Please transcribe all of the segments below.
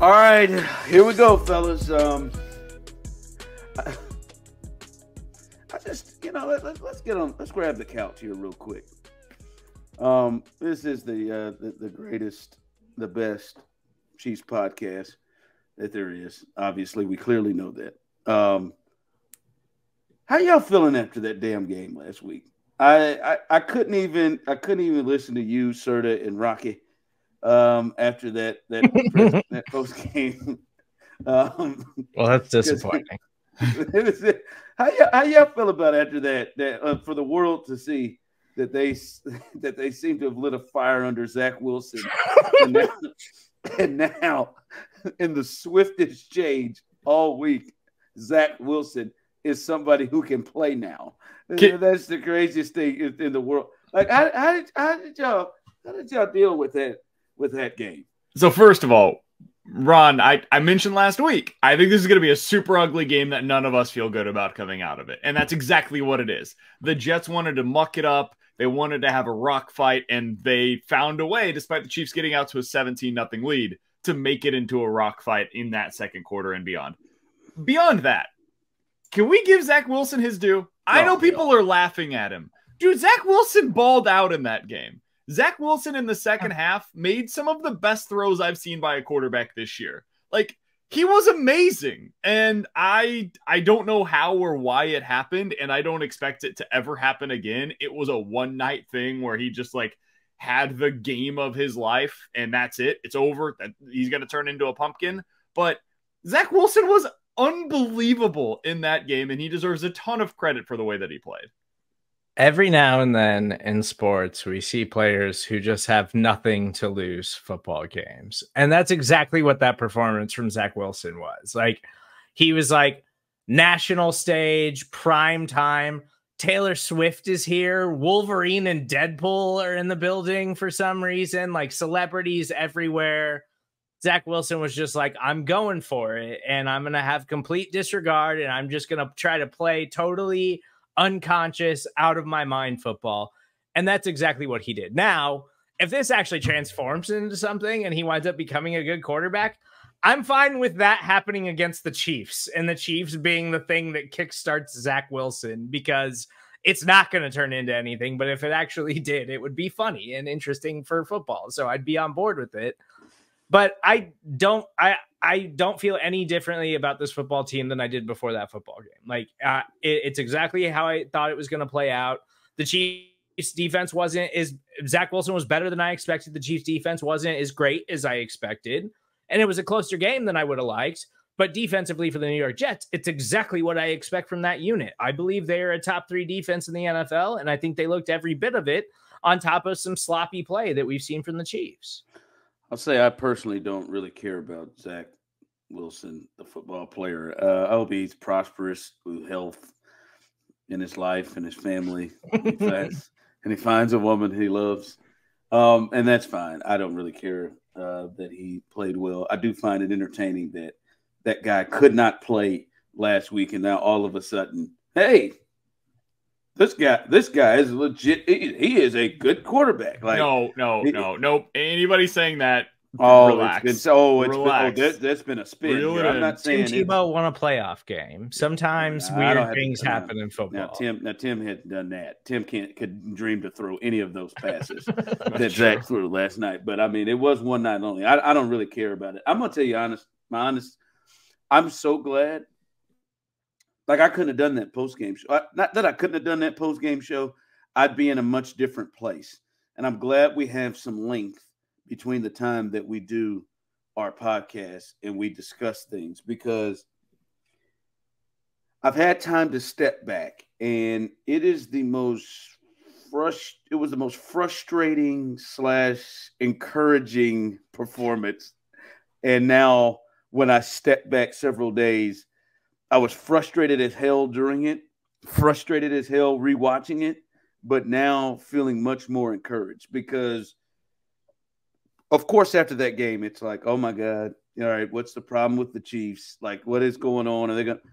All right, here we go, fellas. I just, let's get on. Let's grab the couch here real quick. This is the greatest, the best Chiefs podcast that there is. Obviously, we clearly know that. How y'all feeling after that damn game last week? I couldn't even listen to you, Serda, and Rocky after that post game. Well, that's disappointing. How y'all feel about after that for the world to see that they seem to have lit a fire under Zach Wilson, and now in the swiftest change all week, Zach Wilson is somebody who can play now. That's the craziest thing in the world. Like, how did y'all deal with that game? So first of all, Ron, I mentioned last week, I think this is going to be a super ugly game that none of us feel good about coming out of it. And that's exactly what it is. The Jets wanted to muck it up. They wanted to have a rock fight, and they found a way, despite the Chiefs getting out to a 17-0 lead, to make it into a rock fight in that second quarter and beyond. Beyond that, can we give Zach Wilson his due? I know people are laughing at him. Dude, Zach Wilson balled out in that game. Zach Wilson in the second half made some of the best throws I've seen by a quarterback this year. Like, he was amazing. And I don't know how or why it happened, and I don't expect it to ever happen again. It was a one-night thing where he just, like, had the game of his life, and that's it. It's over. He's going to turn into a pumpkin. But Zach Wilson was unbelievable in that game, and he deserves a ton of credit for the way that he played. Every now and then in sports, we see players who just have nothing to lose football games. And that's exactly what that performance from Zach Wilson was. Like, he was like, national stage, prime time. Taylor Swift is here. Wolverine and Deadpool are in the building for some reason. Like, celebrities everywhere. Zach Wilson was just like, I'm going for it, and I'm going to have complete disregard, and I'm just going to try to play totally unconscious, out of my mind football. And that's exactly what he did. Now, if this actually transforms into something and he winds up becoming a good quarterback, I'm fine with that happening against the Chiefs, and the Chiefs being the thing that kickstarts Zach Wilson, because it's not going to turn into anything. But if it actually did, it would be funny and interesting for football. So I'd be on board with it. But I don't feel any differently about this football team than I did before that football game. Like, it's exactly how I thought it was going to play out. The Chiefs defense Zach Wilson was better than I expected. The Chiefs defense wasn't as great as I expected. And it was a closer game than I would have liked. But defensively for the New York Jets, it's exactly what I expect from that unit. I believe they're a top 3 defense in the NFL. And I think they looked every bit of it, on top of some sloppy play that we've seen from the Chiefs. I'll say I personally don't really care about Zach Wilson, the football player. I hope he's prosperous with health in his life and his family. And he finds a woman he loves. And that's fine. I don't really care that he played well. I do find it entertaining that guy could not play last week, and now all of a sudden, hey, this guy is legit. He is a good quarterback. Like, no. Anybody saying that? Relax. Relax. That's been a spin. I'm not saying Tim Tebow won a playoff game. Sometimes weird things happen in football. Now Tim hadn't done that. Tim could dream to throw any of those passes that Zach threw last night. But I mean, it was one night only. I don't really care about it. I'm gonna tell you honest. I'm so glad. Like, I couldn't have done that post-game show. Not that I couldn't have done that post-game show. I'd be in a much different place. And I'm glad we have some length between the time that we do our podcast and we discuss things, because I've had time to step back, and it was the most frustrating / encouraging performance. And now when I step back several days, I was frustrated as hell during it, frustrated as hell rewatching it, but now feeling much more encouraged, because, of course, after that game, it's like, oh, my God, all right, what's the problem with the Chiefs? Like, what is going on? Are they going to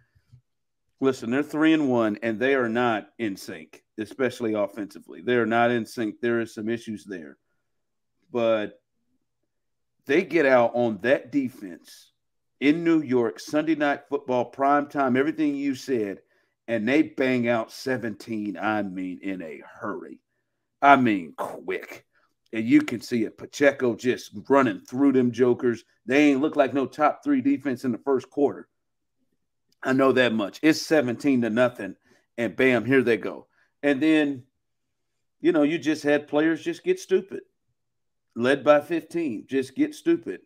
– listen, they're 3-1, and they are not in sync, especially offensively. They are not in sync. There is some issues there. But They get out on that defense in New York, Sunday Night Football, prime time, everything you said, and they bang out 17, I mean, in a hurry. I mean, quick. And you can see it. Pacheco just running through them jokers. They ain't look like no top 3 defense in the first quarter. I know that much. It's 17-0, and bam, here they go. And then, you know, you just had players just get stupid. Led by 15, just get stupid.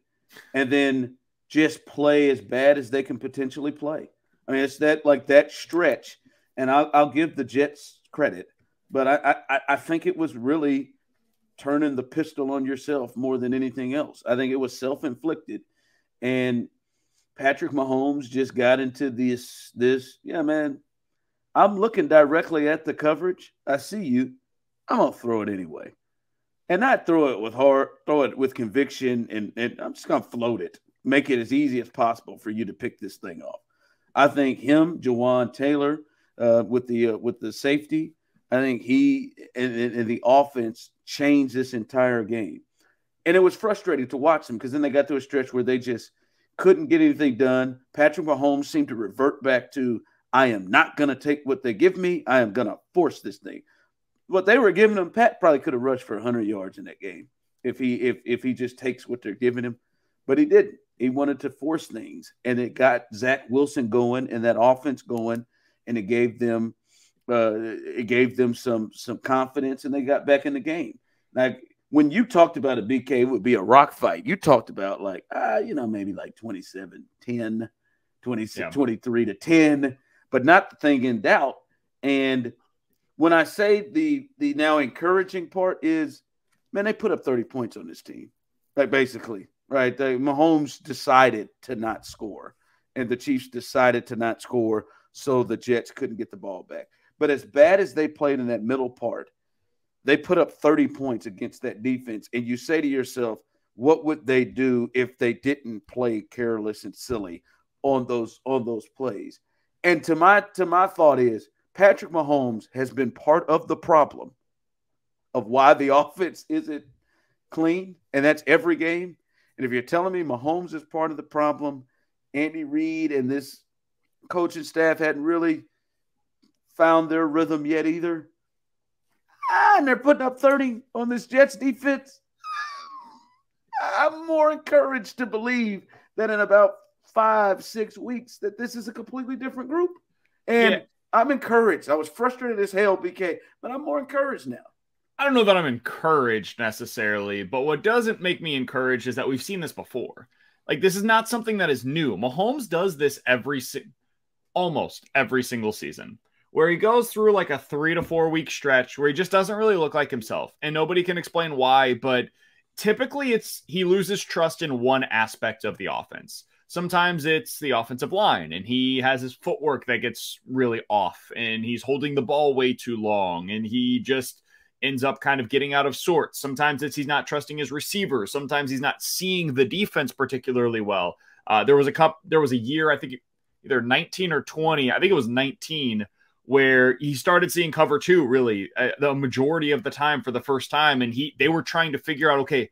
And then just play as bad as they can potentially play. I mean, it's that stretch. And I'll give the Jets credit, but I think it was really turning the pistol on yourself more than anything else. I think it was self-inflicted. And Patrick Mahomes just got into this, yeah, man, I'm looking directly at the coverage. I see you. I'm going to throw it anyway. And not throw it with heart, throw it with conviction, and I'm just going to float it. Make it as easy as possible for you to pick this thing off. I think him, Jawan Taylor, with the safety, I think he and the offense changed this entire game. And it was frustrating to watch them because then they got to a stretch where they just couldn't get anything done. Patrick Mahomes seemed to revert back to, I am not going to take what they give me. I am going to force this thing. What they were giving him, Pat probably could have rushed for 100 yards in that game if he just takes what they're giving him. But he didn't. He wanted to force things, and it got Zach Wilson going and that offense going, and it gave them some confidence, and they got back in the game. Now, when you talked about a BK, it would be a rock fight. You talked about maybe like 27-10, 23-10, but not the thing in doubt. And when I say the now encouraging part is, man, they put up 30 points on this team, like basically, right? Mahomes decided to not score, and the Chiefs decided to not score, so the Jets couldn't get the ball back. But as bad as they played in that middle part, they put up 30 points against that defense, and you say to yourself, what would they do if they didn't play careless and silly on those plays? And to my thought is, Patrick Mahomes has been part of the problem of why the offense isn't clean, and that's every game. And if you're telling me Mahomes is part of the problem, Andy Reid and this coaching staff hadn't really found their rhythm yet either. And they're putting up 30 on this Jets defense. I'm more encouraged to believe that in about 5-6 weeks that this is a completely different group. And I'm encouraged. I was frustrated as hell, BK, but I'm more encouraged now. I don't know that I'm encouraged necessarily, but what doesn't make me encouraged is that we've seen this before. Like, this is not something that is new. Mahomes does this almost every single season, where he goes through like a 3 to 4 week stretch where he just doesn't really look like himself, and nobody can explain why, but typically he loses trust in one aspect of the offense. Sometimes it's the offensive line, and he has his footwork that gets really off, and he's holding the ball way too long, and he just ends up kind of getting out of sorts. Sometimes it's he's not trusting his receivers. Sometimes he's not seeing the defense particularly well. There was a year, I think either 19 or 20, I think it was 19, where he started seeing cover 2 really the majority of the time for the first time, and they were trying to figure out, okay,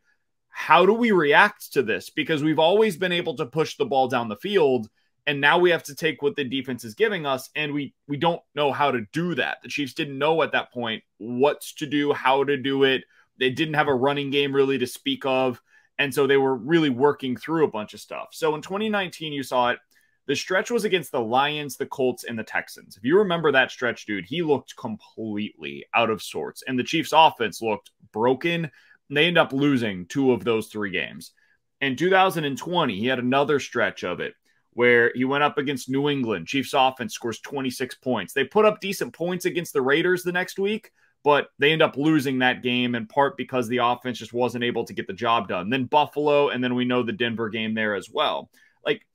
how do we react to this? Because we've always been able to push the ball down the field, and now we have to take what the defense is giving us, and we don't know how to do that. The Chiefs didn't know at that point what to do, how to do it. They didn't have a running game really to speak of, and so they were really working through a bunch of stuff. So in 2019, you saw it. The stretch was against the Lions, the Colts, and the Texans. If you remember that stretch, dude, he looked completely out of sorts, and the Chiefs' offense looked broken. They end up losing 2 of those 3 games. In 2020, he had another stretch of it where he went up against New England. Chiefs offense scores 26 points. They put up decent points against the Raiders the next week, but they end up losing that game in part because the offense just wasn't able to get the job done. Then Buffalo, and then we know the Denver game there as well. Like,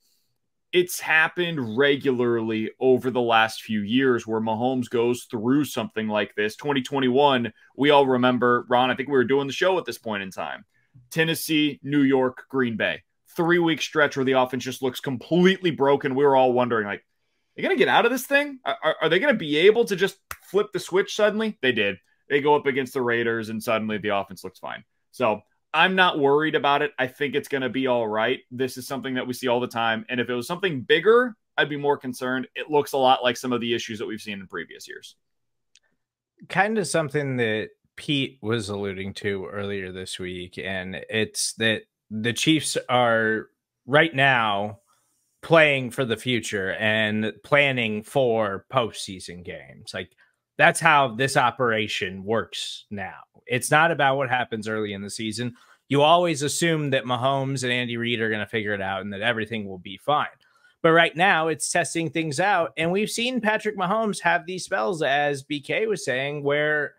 it's happened regularly over the last few years where Mahomes goes through something like this. 2021, we all remember, Ron, I think we were doing the show at this point in time. Tennessee, New York, Green Bay. 3-week stretch where the offense just looks completely broken. We were all wondering, like, are they going to get out of this thing? Are they going to be able to just flip the switch suddenly? They did. They go up against the Raiders, and suddenly the offense looks fine. So I'm not worried about it. I think it's going to be all right. This is something that we see all the time. And if it was something bigger, I'd be more concerned. It looks a lot like some of the issues that we've seen in previous years. Kind of something that Pete was alluding to earlier this week. And it's that the Chiefs are right now playing for the future and planning for postseason games. Like, that's how this operation works now. It's not about what happens early in the season. You always assume that Mahomes and Andy Reid are going to figure it out and that everything will be fine. But right now it's testing things out. And we've seen Patrick Mahomes have these spells, as BK was saying, where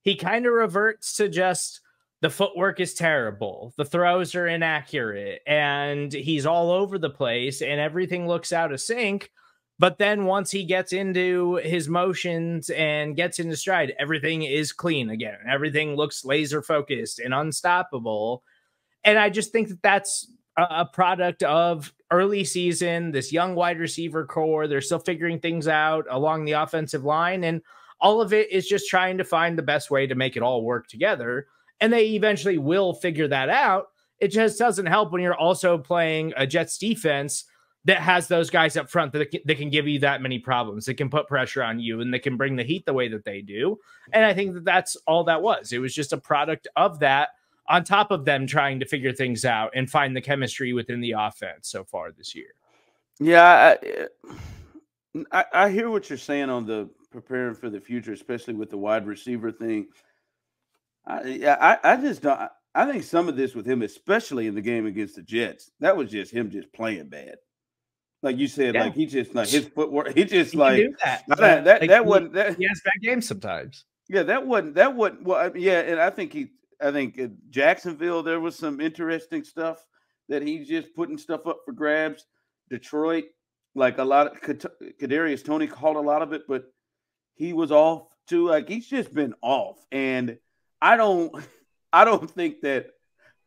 he kind of reverts to just the footwork is terrible, the throws are inaccurate, and he's all over the place and everything looks out of sync. But then once he gets into his motions and gets into stride, everything is clean again. Everything looks laser focused and unstoppable. And I just think that that's a product of early season, this young wide receiver core. They're still figuring things out along the offensive line. And all of it is just trying to find the best way to make it all work together. And they eventually will figure that out. It just doesn't help when you're also playing a Jets defense that has those guys up front that can give you that many problems. That can put pressure on you and they can bring the heat the way that they do. And I think that that's all that was. It was just a product of that, on top of them trying to figure things out and find the chemistry within the offense so far this year. Yeah, I hear what you're saying on the preparing for the future, especially with the wide receiver thing. I just don't. I think some of this with him, especially in the game against the Jets, that was just him just playing bad. Like you said, like he just like his footwork. He just like that wasn't that. He has bad games sometimes. Yeah, that wasn't. Well, yeah, and I think in Jacksonville there was some interesting stuff that he's just putting stuff up for grabs. Detroit, like a lot of Kadarius Toney called a lot of it, but he was off too. Like he's just been off, and I don't think that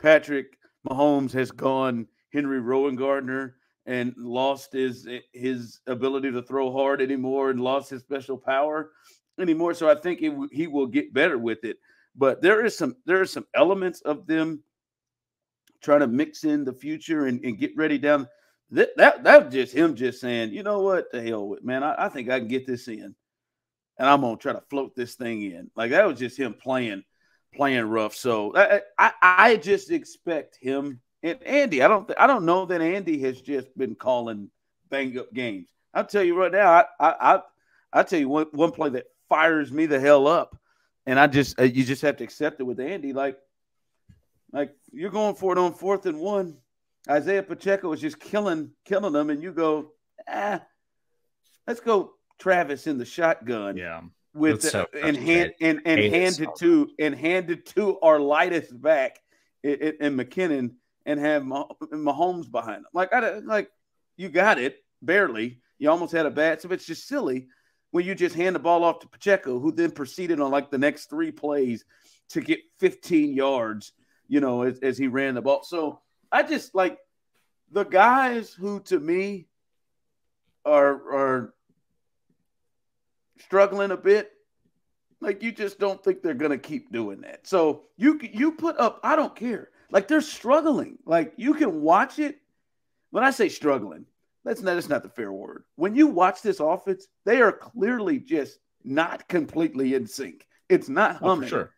Patrick Mahomes has gone Henry Rowan Gardner and lost his ability to throw hard anymore and lost his special power anymore. So I think he will get better with it. But there are some elements of them trying to mix in the future and get ready down. That was just him just saying, you know what, the hell with, man, I think I can get this in, and I'm gonna try to float this thing in. Like that was just him playing rough. So I just expect him. And Andy, I don't know that Andy has just been calling bang up games. I'll tell you right now, I'll tell you one play that fires me the hell up, and you just have to accept it with Andy. Like you're going for it on 4th and 1. Isaiah Pacheco is just killing them, and you go, let's go Travis in the shotgun. Yeah. With hand it to our lightest back in McKinnon and have Mahomes behind him. Like you got it barely. You almost had a bad. So it's just silly when you just hand the ball off to Pacheco, who then proceeded on like the next 3 plays to get 15 yards. You know, as he ran the ball. So I just like the guys who to me are struggling a bit. Like you just don't think they're gonna keep doing that. So you put up. I don't care. Like they're struggling. Like you can watch it. When I say struggling, that's not the fair word. When you watch this offense, they are clearly just not completely in sync. It's not humming. For sure.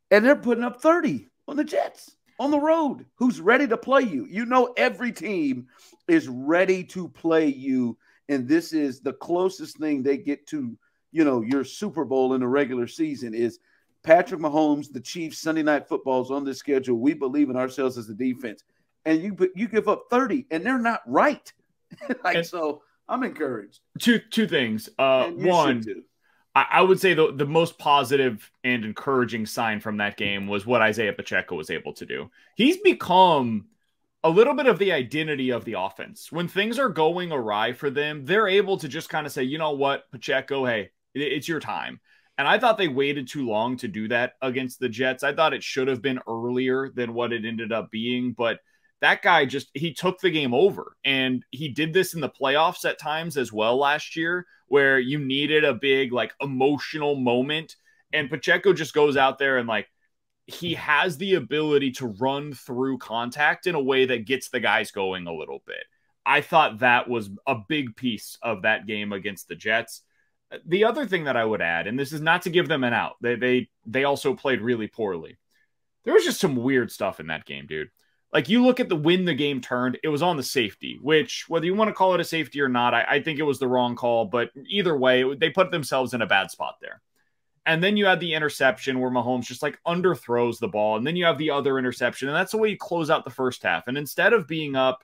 And they're putting up 30 on the Jets on the road. Who's ready to play you? You know, every team is ready to play you, and this is the closest thing they get to. You know, your Super Bowl in the regular season is Patrick Mahomes, the Chiefs, Sunday Night Football's on the schedule. We believe in ourselves as a defense. And you give up 30, and they're not right. So I'm encouraged. Two things. One, I would say the most positive and encouraging sign from that game was what Isaiah Pacheco was able to do. He's become a little bit of the identity of the offense. When things are going awry for them, they're able to just kind of say, you know what, Pacheco, hey, it's your time. And I thought they waited too long to do that against the Jets. I thought it should have been earlier than what it ended up being. But that guy he took the game over. And he did this in the playoffs at times as well last year, where you needed a big, like, emotional moment. And Pacheco just goes out there and, like, he has the ability to run through contact in a way that gets the guys going a little bit. I thought that was a big piece of that game against the Jets. The other thing that I would add, and this is not to give them an out, they also played really poorly. There was just some weird stuff in that game, dude. Like, you look at when the game turned, it was on the safety, which, whether you want to call it a safety or not, I think it was the wrong call. But either way, they put themselves in a bad spot there. And then you had the interception where Mahomes just like underthrows the ball. And then you have the other interception. And that's the way you close out the first half. And instead of being up,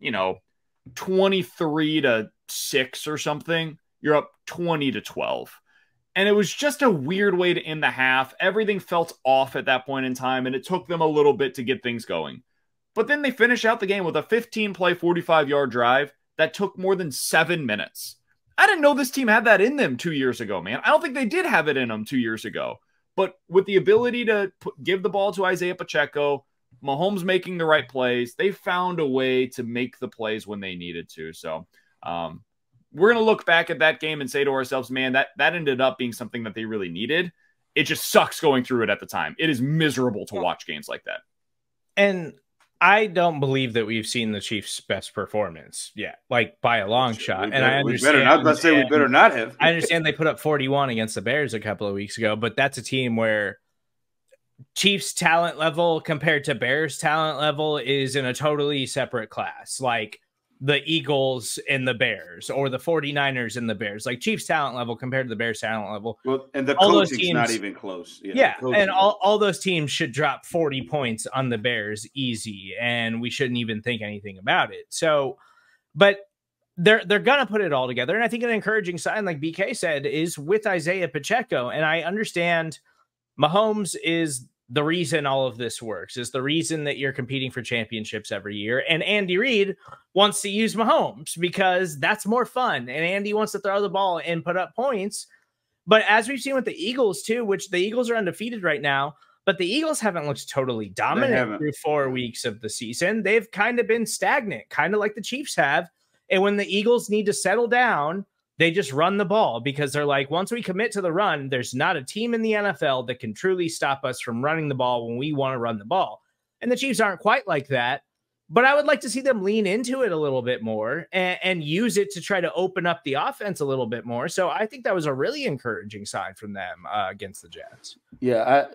23-6 or something, you're up 20-12. And it was just a weird way to end the half. Everything felt off at that point in time. And it took them a little bit to get things going. But then they finish out the game with a 15-play, 45-yard drive that took more than 7 minutes. I didn't know this team had that in them 2 years ago, man. I don't think they did have it in them 2 years ago. But with the ability to give the ball to Isaiah Pacheco, Mahomes making the right plays, they found a way to make the plays when they needed to. So we're going to look back at that game and say to ourselves, man, that ended up being something that they really needed. It just sucks going through it at the time. It is miserable to watch games like that. And I don't believe that we've seen the Chiefs' best performance yet, like by a long shot. And I understand. We better not have. I understand they put up 41 against the Bears a couple of weeks ago, but that's a team where Chiefs' talent level compared to Bears' talent level is in a totally separate class. Like the Eagles and the Bears, or the 49ers and the Bears. Like Chiefs' talent level compared to the Bears' talent level. Well, and the coaching's not even close. Yeah, and all those teams should drop 40 points on the Bears easy, and we shouldn't even think anything about it. So, but they're going to put it all together, and I think an encouraging sign, like BK said, is with Isaiah Pacheco. And I understand Mahomes is the reason all of this works, is the reason that you're competing for championships every year. And Andy Reid wants to use Mahomes because that's more fun. And Andy wants to throw the ball and put up points. But as we've seen with the Eagles too, which the Eagles are undefeated right now, but the Eagles haven't looked totally dominant through 4 weeks of the season. They've kind of been stagnant, kind of like the Chiefs have. And when the Eagles need to settle down, they just run the ball because they're like, once we commit to the run, there's not a team in the NFL that can truly stop us from running the ball when we want to run the ball. And the Chiefs aren't quite like that, but I would like to see them lean into it a little bit more and use it to try to open up the offense a little bit more. So I think that was a really encouraging sign from them against the Jets. I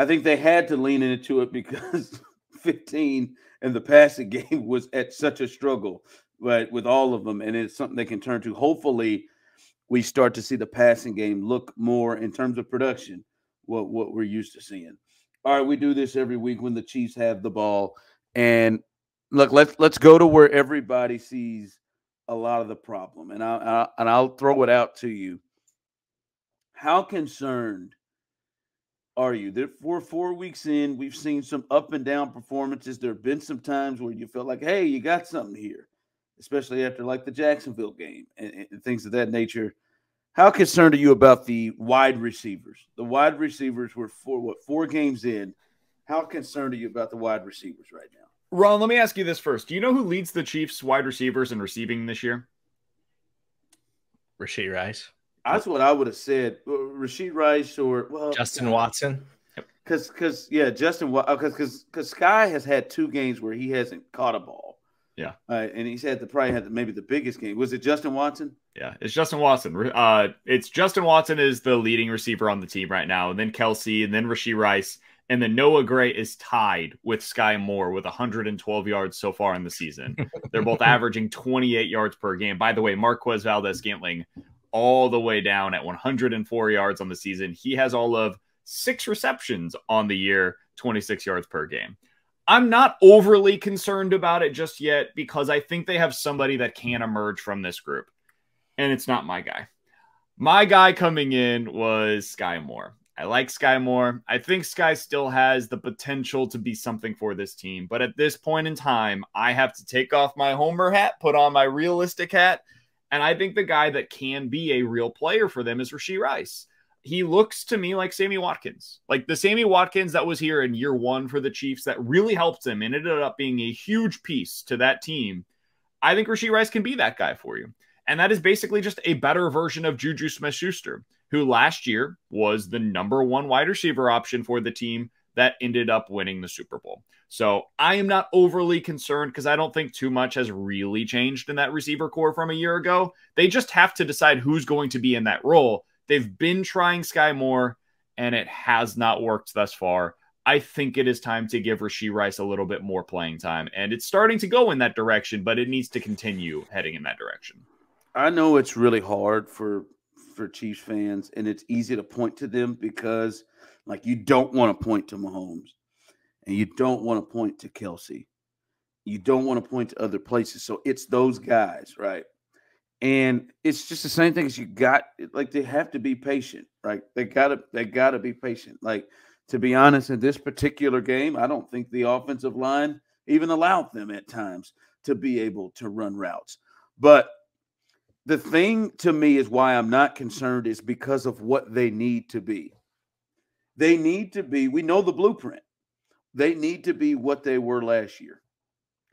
think they had to lean into it because 15 and the passing game was at such a struggle. But with all of them, and it's something they can turn to. Hopefully, we start to see the passing game look more in terms of production, what we're used to seeing. All right, we do this every week when the Chiefs have the ball. And look, let's go to where everybody sees a lot of the problem. And I'll throw it out to you. How concerned are you that we're 4 weeks in? We've seen some up and down performances. There have been some times where you felt like, hey, you got something here, especially after like the Jacksonville game and things of that nature. How concerned are you about the wide receivers? The wide receivers were 4 games in. How concerned are you about the wide receivers right now? Ron, let me ask you this first. Do you know who leads the Chiefs wide receivers in receiving this year? Rashee Rice. That's what I would have said. Rashee Rice or Justin Watson. Because Sky has had 2 games where he hasn't caught a ball. Yeah. And he's probably had maybe the biggest game. Was it Justin Watson? Yeah, it's Justin Watson. It's Justin Watson is the leading receiver on the team right now, and then Kelce, and then Rashee Rice, and then Noah Gray is tied with Sky Moore with 112 yards so far in the season. They're both averaging 28 yards per game. By the way, Marquez Valdes-Scantling all the way down at 104 yards on the season. He has all of 6 receptions on the year, 26 yards per game. I'm not overly concerned about it just yet because I think they have somebody that can emerge from this group. And it's not my guy. My guy coming in was Sky Moore. I like Sky Moore. I think Sky still has the potential to be something for this team. But at this point in time, I have to take off my homer hat, put on my realistic hat. And I think the guy that can be a real player for them is Rashee Rice. He looks to me like Sammy Watkins. Like the Sammy Watkins that was here in year 1 for the Chiefs that really helped him and ended up being a huge piece to that team. I think Rashee Rice can be that guy for you. And that is basically just a better version of Juju Smith-Schuster, who last year was the #1 wide receiver option for the team that ended up winning the Super Bowl. So I am not overly concerned because I don't think too much has really changed in that receiver core from a year ago. They just have to decide who's going to be in that role. They've been trying Sky Moore, and it has not worked thus far. I think it is time to give Rashee Rice a little bit more playing time, and it's starting to go in that direction, but it needs to continue heading in that direction. I know it's really hard for Chiefs fans, and it's easy to point to them because, like, you don't want to point to Mahomes, and you don't want to point to Kelce. You don't want to point to other places. So it's those guys, right? And it's just the same thing as they have to be patient, right? They gotta be patient. Like, to be honest, in this particular game, I don't think the offensive line even allowed them at times to be able to run routes. But the thing to me is why I'm not concerned is because of what they need to be. They need to be, we know the blueprint. They need to be what they were last year.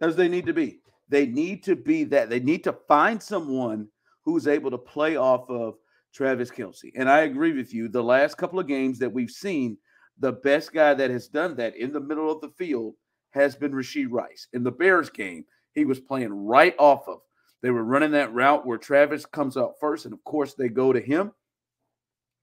As they need to be. They need to be that. They need to find someone who's able to play off of Travis Kelce. And I agree with you. The last couple of games that we've seen, the best guy that has done that in the middle of the field has been Rashee Rice. In the Bears game, he was playing right off of. They were running that route where Travis comes out first, and, of course, they go to him,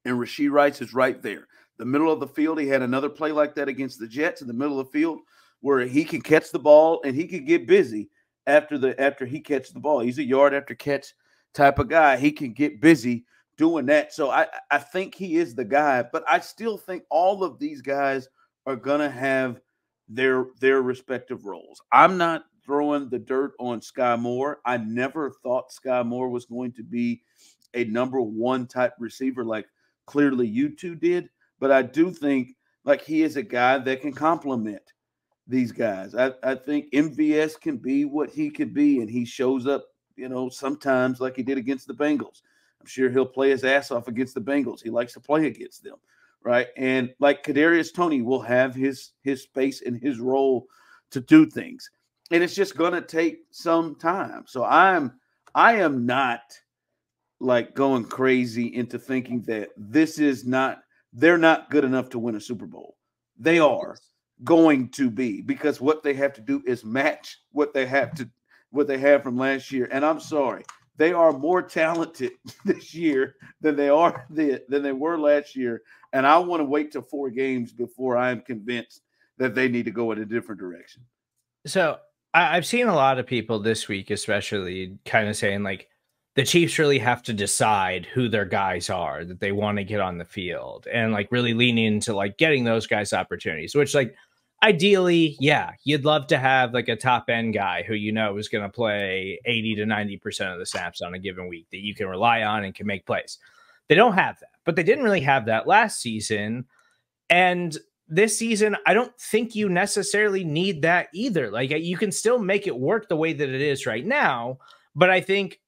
and Rashee Rice is right there. The middle of the field, he had another play like that against the Jets in the middle of the field where he can catch the ball and he can get busy after he catches the ball. He's a yard after catch type of guy. He can get busy doing that. So I think he is the guy, but I still think all of these guys are going to have their respective roles. I'm not throwing the dirt on Sky Moore. I never thought Sky Moore was going to be a #1 type receiver like clearly you two did, but I do think like he is a guy that can complement these guys. I think MVS can be what he can be, and he shows up, sometimes like he did against the Bengals. I'm sure he'll play his ass off against the Bengals. He likes to play against them, right? And like Kadarius Toney will have his space and his role to do things. And it's just going to take some time. So I am not like going crazy into thinking that they're not good enough to win a Super Bowl. They are going to be, because what they have to do is match what they have from last year. And I'm sorry, they are more talented this year than they were last year. And I want to wait till 4 games before I am convinced that they need to go in a different direction. So I've seen a lot of people this week, especially kind of saying like the Chiefs really have to decide who their guys are that they want to get on the field, and like really lean into like getting those guys opportunities, which like ideally, yeah, you'd love to have like a top end guy who is going to play 80 to 90% of the snaps on a given week that you can rely on and can make plays. They don't have that, but they didn't really have that last season. And this season, I don't think you necessarily need that either. Like you can still make it work the way that it is right now. But I think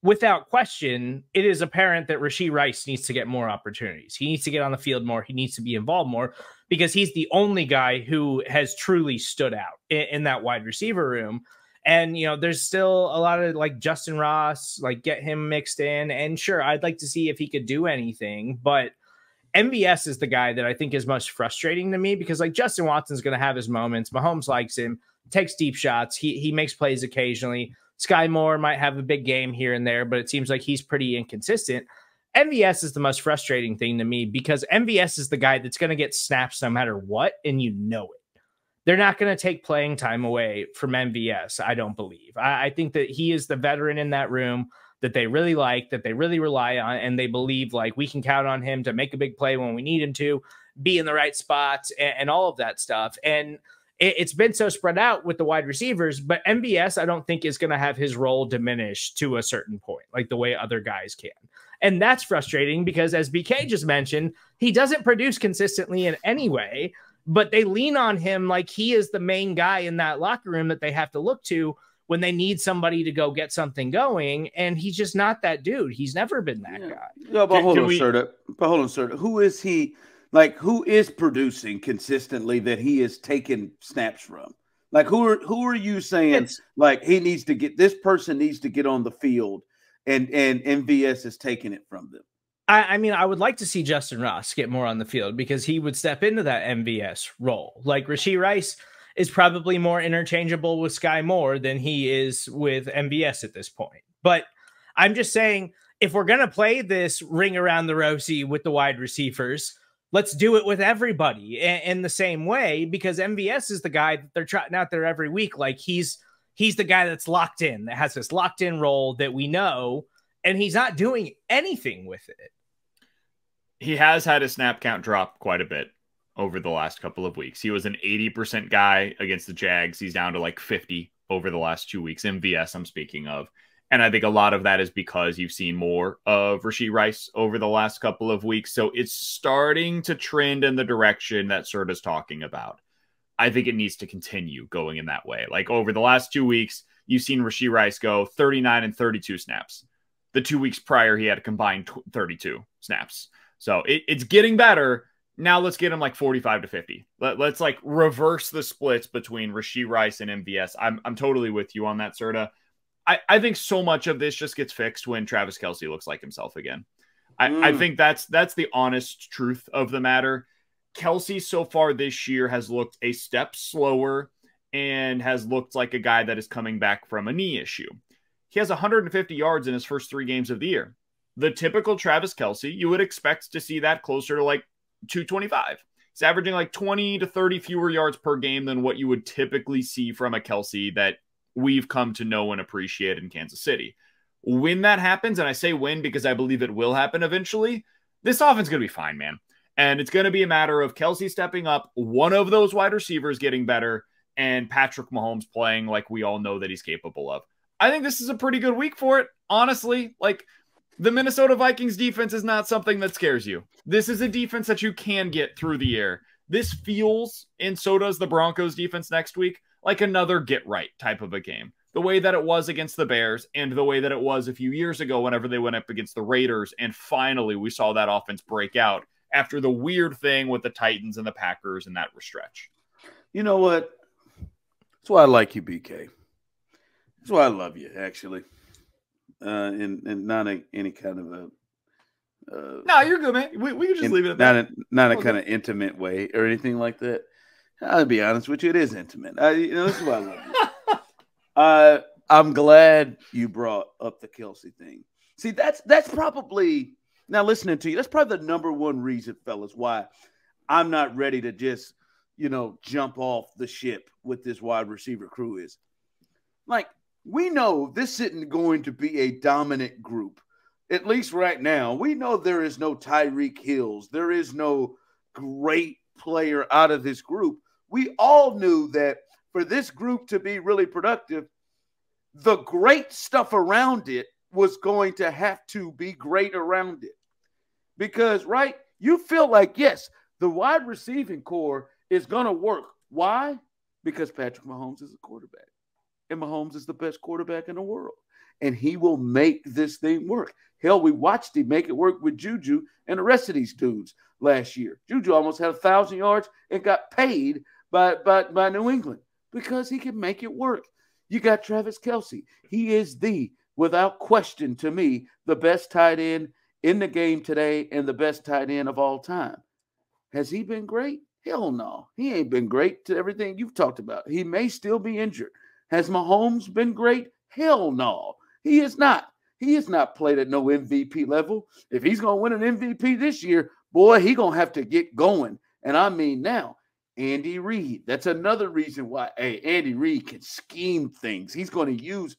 without question, it is apparent that Rashee Rice needs to get more opportunities. He needs to get on the field more. He needs to be involved more because he's the only guy who has truly stood out in that wide receiver room. And, there's still a lot of like Justin Ross, like get him mixed in. And sure, I'd like to see if he could do anything, but MVS is the guy that I think is most frustrating to me because like Justin Watson's going to have his moments. Mahomes likes him, takes deep shots. He makes plays occasionally. Sky Moore might have a big game here and there, but it seems like he's pretty inconsistent. MVS is the most frustrating thing to me because MVS is the guy that's going to get snaps no matter what, and it. They're not going to take playing time away from MVS, I don't believe. I think that he is the veteran in that room that they really like, that they really rely on, and they believe like we can count on him to make a big play when we need him to, be in the right spots, and all of that stuff. And it's been so spread out with the wide receivers, but MVS, I don't think is going to have his role diminished to a certain point, like the way other guys can. And that's frustrating because, as BK just mentioned, he doesn't produce consistently in any way, but they lean on him like he is the main guy in that locker room that they have to look to when they need somebody to go get something going. And he's just not that dude. He's never been that guy. No, but hold on, Serda. Who is he? Like, who is producing consistently that he is taking snaps from? Like, who are you saying, like, this person needs to get on the field and MVS has taken it from them. I mean, I would like to see Justin Ross get more on the field because he would step into that MVS role. Like Rashee Rice is probably more interchangeable with Sky Moore than he is with MVS at this point. But I'm just saying, if we're going to play this ring around the rosy with the wide receivers, let's do it with everybody in the same way, because MVS is the guy that they're trotting out there every week. Like he's the guy that's locked in, that has this locked in role that we know, and he's not doing anything with it. He has had his snap count drop quite a bit over the last couple of weeks. He was an 80% guy against the Jags. He's down to like 50 over the last 2 weeks. MVS, I'm speaking of. And I think a lot of that is because you've seen more of Rashee Rice over the last couple of weeks. So it's starting to trend in the direction that Serda's talking about. I think it needs to continue going in that way. Like over the last 2 weeks, you've seen Rashee Rice go 39 and 32 snaps. The 2 weeks prior, he had a combined 32 snaps. So it's getting better. Now let's get him like 45 to 50. Let's like reverse the splits between Rashee Rice and MVS. I'm totally with you on that, Serda. I think so much of this just gets fixed when Travis Kelce looks like himself again. I think that's the honest truth of the matter. Kelce so far this year has looked a step slower and has looked like a guy that is coming back from a knee issue. He has 150 yards in his first 3 games of the year. The typical Travis Kelce, you would expect to see that closer to like 225. He's averaging like 20 to 30 fewer yards per game than what you would typically see from a Kelce that we've come to know and appreciate in Kansas City. When that happens, and I say when because I believe it will happen eventually, this offense is going to be fine, man. And it's going to be a matter of Kelce stepping up, one of those wide receivers getting better, and Patrick Mahomes playing like we all know that he's capable of. I think this is a pretty good week for it, honestly. Like, the Minnesota Vikings defense is not something that scares you. This is a defense that you can get through the air. This feels, and so does the Broncos defense next week, like another get-right type of a game. The way that it was against the Bears and the way that it was a few years ago whenever they went up against the Raiders, and finally we saw that offense break out after the weird thing with the Titans and the Packers and that stretch. You know what? That's why I like you, BK. That's why I love you, actually. And not any kind of a no, you're good, man. We can just leave it at that. Not a kind of intimate way or anything like that. I'll be honest with you, it is intimate. This is why I love you. I'm glad you brought up the Kelce thing. See, that's probably, now listening to you, that's probably the number one reason, fellas, why I'm not ready to just, jump off the ship with this wide receiver crew is. Like, we know this isn't going to be a dominant group. At least right now, we know there is no Tyreek Hills. There is no great player out of this group. We all knew that for this group to be really productive, the great stuff around it was going to have to be great around it. Because, right, you feel like, yes, the wide receiving core is going to work. Why? Because Patrick Mahomes is a quarterback. And Mahomes is the best quarterback in the world. And he will make this thing work. Hell, we watched him make it work with Juju and the rest of these dudes last year. Juju almost had 1,000 yards and got paid by New England because he can make it work. You got Travis Kelce. He is without question to me, the best tight end in the game today and the best tight end of all time. Has he been great? Hell no. He ain't been great to everything you've talked about. He may still be injured. Has Mahomes been great? Hell no. He is not. He has not played at no MVP level. If he's going to win an MVP this year, boy, he's going to have to get going. And I mean now, Andy Reid. That's another reason why, Andy Reid can scheme things. He's going to use.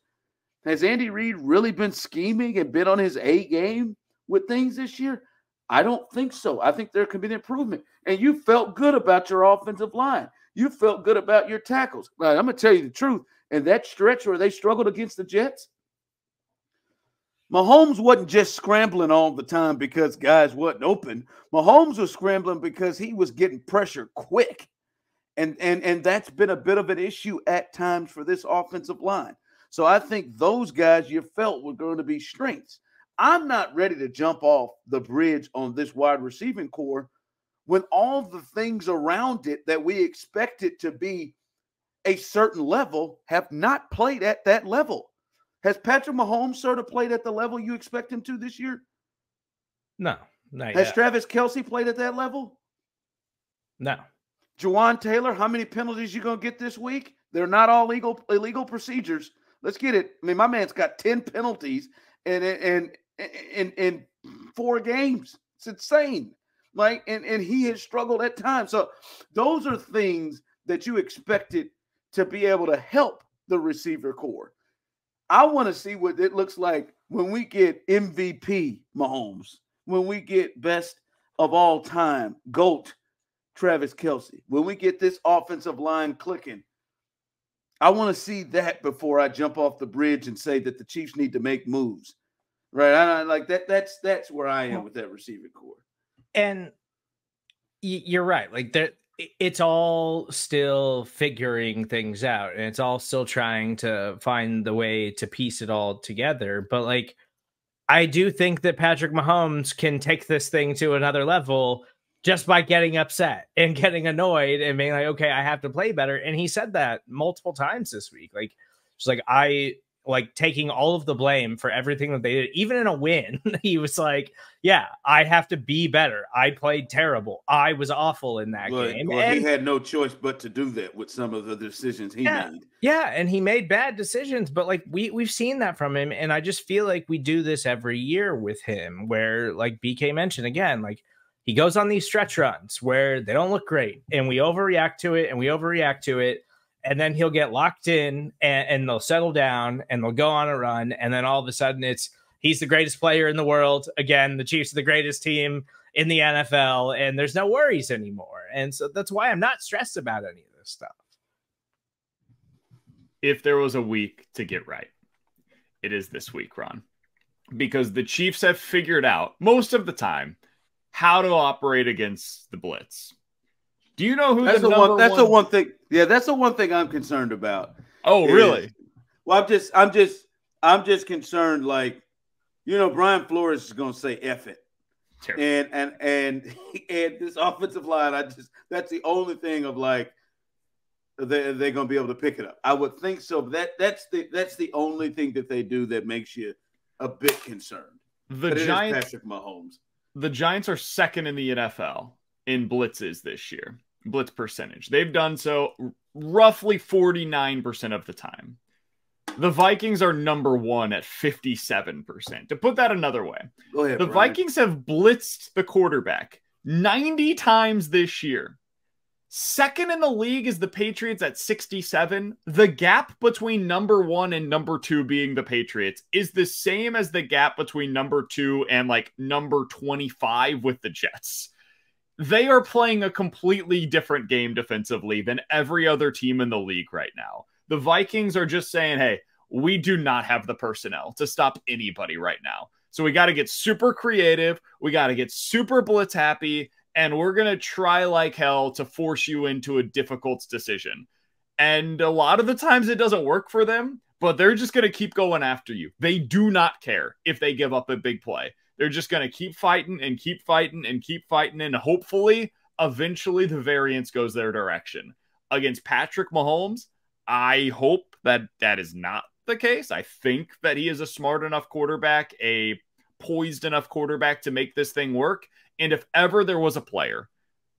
Has Andy Reid really been scheming and been on his A game with things this year? I don't think so. I think there can be an improvement. And you felt good about your offensive line. You felt good about your tackles. Now, I'm going to tell you the truth. And that stretch where they struggled against the Jets, Mahomes wasn't just scrambling all the time because guys wasn't open. Mahomes was scrambling because he was getting pressure quick. And that's been a bit of an issue at times for this offensive line. So I think those guys you felt were going to be strengths. I'm not ready to jump off the bridge on this wide receiving core when all the things around it that we expect it to be a certain level have not played at that level, Has Patrick Mahomes sort of played at the level you expect him to this year? No, not Has yet. Travis Kelce played at that level? No. Juwan Taylor, how many penalties you going to get this week? They're not all illegal procedures. Let's get it. I mean, my man's got 10 penalties in 4 games. It's insane. Like, and he has struggled at times. So those are things that you expected to be able to help the receiver core. I want to see what it looks like when we get MVP Mahomes, when we get best of all time, GOAT Travis Kelce, when we get this offensive line clicking. I want to see that before I jump off the bridge and say that the Chiefs need to make moves. Right? I like that. That's where I am with that receiver core. And you're right. Like it's all still figuring things out, and it's all still trying to find the way to piece it all together. But like, I do think that Patrick Mahomes can take this thing to another level just by getting upset and getting annoyed and being like, okay, I have to play better. And he said that multiple times this week. Like, it's like, I like taking all of the blame for everything that they did, even in a win. He was like, yeah, I have to be better. I played terrible. I was awful in that game. Well, he had no choice but to do that with some of the decisions he made. Yeah, and he made bad decisions, but like we've seen that from him. And I just feel like we do this every year with him, where like BK mentioned again, like he goes on these stretch runs where they don't look great and we overreact to it. And then he'll get locked in and they'll settle down and they'll go on a run. And then all of a sudden he's the greatest player in the world. Again, the Chiefs are the greatest team in the NFL and there's no worries anymore. And so that's why I'm not stressed about any of this stuff. If there was a week to get right, it is this week, Ron, because the Chiefs have figured out most of the time how to operate against the blitz. Do you know who that's the one thing? Yeah, that's the one thing I'm concerned about. Oh, really? Well, I'm just concerned. Like, you know, Brian Flores is going to say "F it," and this offensive line. That's the only thing of like they're going to be able to pick it up. I would think so. But that's the only thing that they do that makes you a bit concerned. The Giants, Patrick Mahomes. The Giants are second in the NFL in blitzes this year. Blitz percentage. They've done so roughly 49% of the time. The Vikings are number 1 at 57%. To put that another way, the Vikings have blitzed the quarterback 90 times this year. Second in the league is the Patriots at 67. The gap between number 1 and number 2 being the Patriots is the same as the gap between number 2 and like number 25 with the Jets. They are playing a completely different game defensively than every other team in the league right now. The Vikings are just saying, hey, we do not have the personnel to stop anybody right now. So we got to get super creative. We got to get super blitz happy. And we're going to try like hell to force you into a difficult decision. And a lot of the times it doesn't work for them, but they're just going to keep going after you. They do not care if they give up a big play. They're just going to keep fighting and keep fighting and keep fighting. And hopefully, eventually the variance goes their direction. Against Patrick Mahomes, I hope that that is not the case. I think that he is a smart enough quarterback, a poised enough quarterback to make this thing work. And if ever there was a player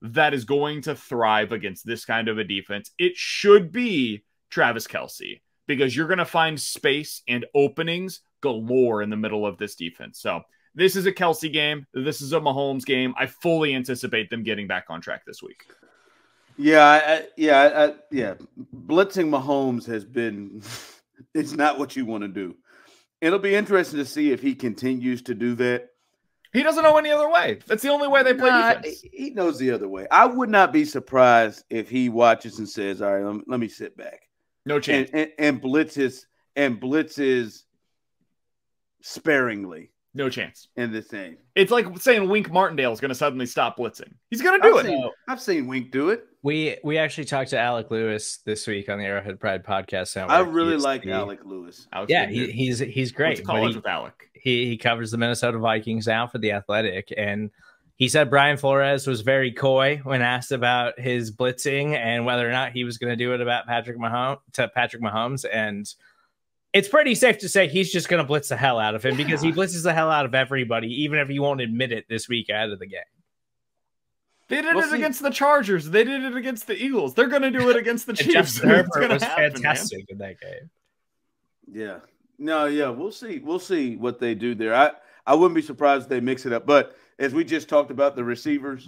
that is going to thrive against this kind of a defense, it should be Travis Kelce, because you're going to find space and openings galore in the middle of this defense. So this is a Kelce game. This is a Mahomes game. I fully anticipate them getting back on track this week. Yeah. Blitzing Mahomes has been, it's not what you want to do. It'll be interesting to see if he continues to do that. He doesn't know any other way. That's the only way they play defense. He knows the other way. I would not be surprised if he watches and says, all right, let me sit back. No chance. And blitzes sparingly. No chance. In this thing. It's like saying Wink Martindale is going to suddenly stop blitzing. He's going to do it. I've seen Wink do it. We actually talked to Alec Lewis this week on the Arrowhead Pride podcast. I really like Alec Lewis. He's great. College with Alec. He covers the Minnesota Vikings now for The Athletic, and he said Brian Flores was very coy when asked about his blitzing and whether or not he was going to do it about Patrick Mahomes. And it's pretty safe to say he's just going to blitz the hell out of him because he blitzes the hell out of everybody, even if he won't admit it this week out of the game. They did it against the Chargers. They did it against the Eagles. They're going to do it against the Chiefs. Justin Herbert was fantastic in that game. Yeah. No, yeah, we'll see. We'll see what they do there. I wouldn't be surprised if they mix it up. But as we just talked about the receivers,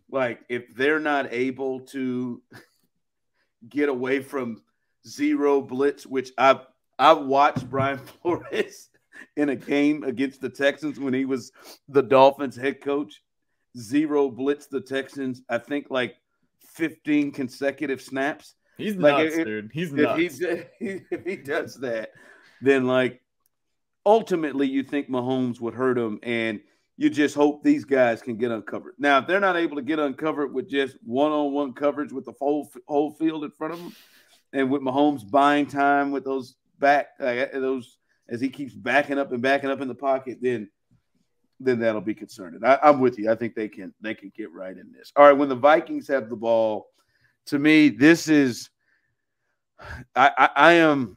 like if they're not able to get away from zero blitz, which I've watched Brian Flores in a game against the Texans when he was the Dolphins head coach. Zero blitz the Texans, I think like 15 consecutive snaps. He's nuts, dude. He's nuts. If he does that, then like ultimately you think Mahomes would hurt him, and you just hope these guys can get uncovered. Now, if they're not able to get uncovered with just one-on-one coverage with the whole field in front of them, and with Mahomes buying time with those as he keeps backing up in the pocket, then that'll be concerning. I'm with you. I think they can get right in this. All right, when the Vikings have the ball, to me, this is I am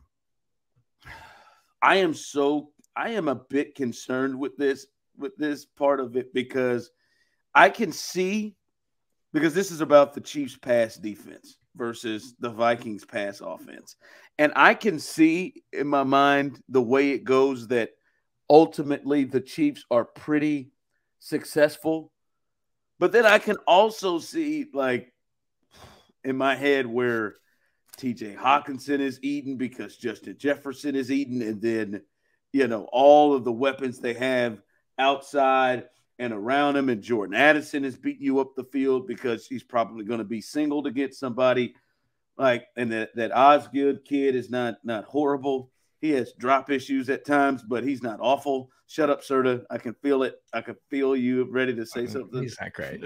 a bit concerned with this part of it because I can see, because this is about the Chiefs pass defense versus the Vikings pass offense. And I can see in my mind the way it goes that ultimately the Chiefs are pretty successful. But then I can also see, like, in my head where TJ Hawkinson is eaten because Justin Jefferson is eaten, and then, all of the weapons they have outside and around him, and Jordan Addison is beating you up the field because he's probably going to be singled against somebody. Like, and that Osgood kid is not horrible. He has drop issues at times, but he's not awful. Shut up, Serda. I can feel it. I can feel you ready to say something. He's not great.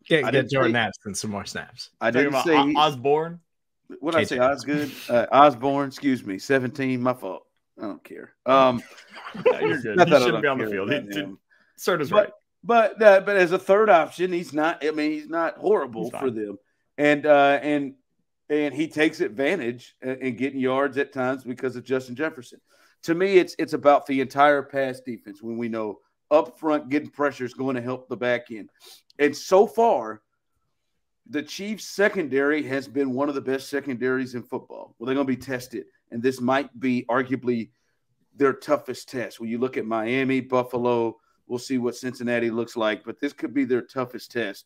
Get Jordan Addison some more snaps. I didn't say Osborne. What did I say? Osgood? Osborne. Excuse me. 17. My fault. I don't care. You're good. He shouldn't be on the field. Serda's right. But as a third option, he's not. I mean, he's not horrible for them. And he takes advantage in getting yards at times because of Justin Jefferson. To me, it's about the entire pass defense when we know up front getting pressure is going to help the back end. And so far, the Chiefs' secondary has been one of the best secondaries in football. Well, they're going to be tested, and this might be arguably their toughest test. When you look at Miami, Buffalo, we'll see what Cincinnati looks like, but this could be their toughest test